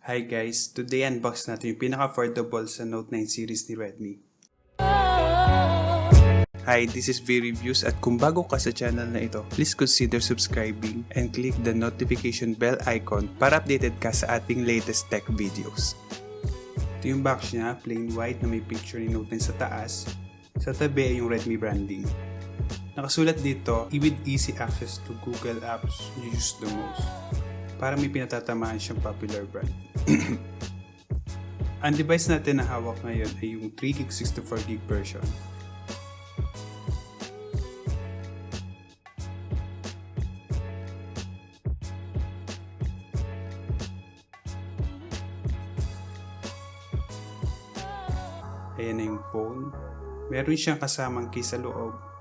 Hi guys, today unbox natin yung pinaka-affordable sa Note 9 series ni Redmi. Hi, this is VReviews at kung bago ka sa channel na ito, please consider subscribing and click the notification bell icon para updated ka sa ating latest tech videos. Ito yung box niya, plain white na may picture ni Note 9 sa taas. Sa tabi ay yung Redmi branding. Nakasulat dito, with easy access to Google apps you use the most. Para may pinatatamaan siyang popular brand. Ang device natin na hawak ngayon ay yung 3GB 64GB version. Ayan na yung phone. Meron siyang kasamang case sa loob.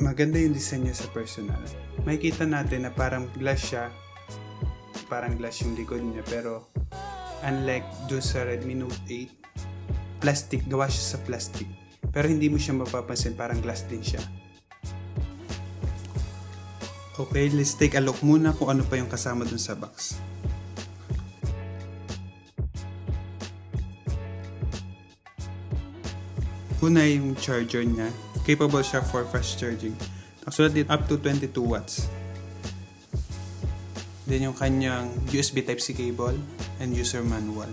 Maganda yung design niya sa personal. Makikita natin na parang glass siya. Parang glass yung likod niya. Pero unlike dun sa Redmi Note 8, plastic. Gawa siya sa plastic. Pero hindi mo siya mapapansin. Parang glass din siya. Okay, let's take a look muna kung ano pa yung kasama dun sa box. Una yung charger niya. Capable siya for fast charging. Nakasulat dito up to 22 watts. Then yung kanyang USB Type-C cable and user manual.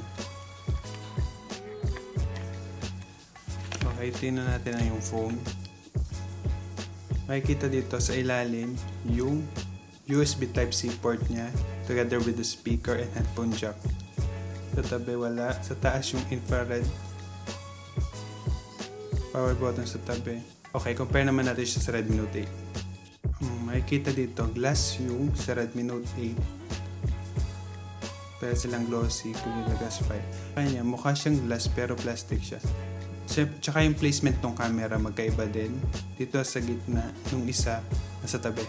Okay, tingnan natin na yung phone. Makikita dito sa ilalim yung USB Type-C port niya together with the speaker and headphone jack. Sa tabi wala. Sa taas yung infrared. Power button sa tabi. Okay, compare naman natin siya sa Redmi Note 8. Makikita dito, glass yung sa Redmi Note 8. Pero silang glossy, Gorilla Glass 5. Kanya, mukha siyang glass pero plastic siya. Tsaka yung placement ng camera magkaiba din. Dito sa gitna, yung isa nasa tabi.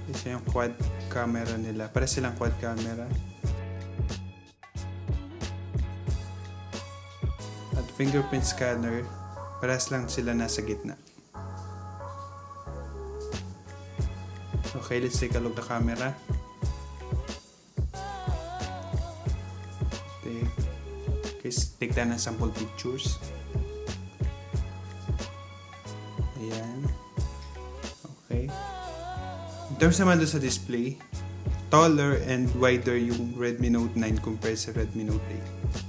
Isa yung quad camera nila. Para silang quad camera. At fingerprint scanner, parehas lang sila nasa gitna. Okay, let's take a look at the camera. Okay, take tayo ng sample pictures. Ayan. Okay. In terms naman doon sa display, taller and wider yung Redmi Note 9 compared sa Redmi Note 8.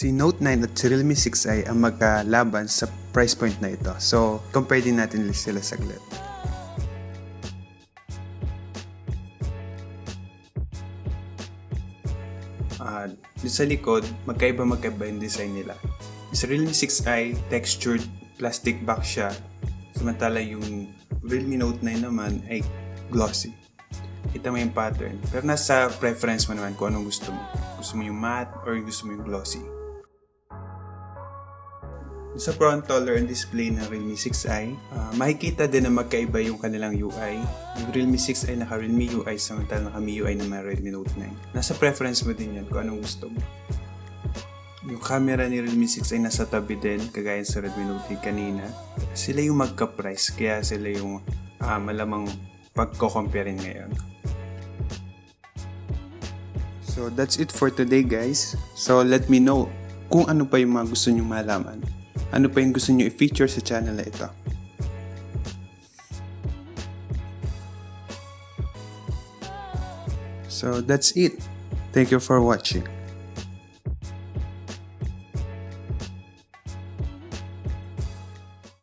Si Note 9 at si Realme 6i ang magkalaban sa price point na ito. So, compare din natin sila saglit. Dito sa likod, magkaiba yung design nila. Sa Realme 6i, textured plastic back siya. Samantala yung Realme Note 9 naman ay glossy. Kita mo yung pattern. Pero nasa preference mo naman kung anong gusto mo. Gusto mo yung matte or gusto mo yung glossy. Sa front color and display ng Realme 6i, makikita din na magkaiba yung kanilang UI. Yung Realme 6i naka-Realme UI samantala naka-MIUI naman Redmi Note 9. Nasa preference mo din yan kung anong gusto mo. Yung camera ni Realme 6i nasa tabi din, kagaya sa Redmi Note 8 kanina. Sila yung magka-price, kaya sila yung malamang pagko-compare ngayon. So that's it for today guys. So let me know kung ano pa yung mga gusto nyo malaman. Ano pa yung gusto nyo i-feature sa channel na ito. So that's it. Thank you for watching.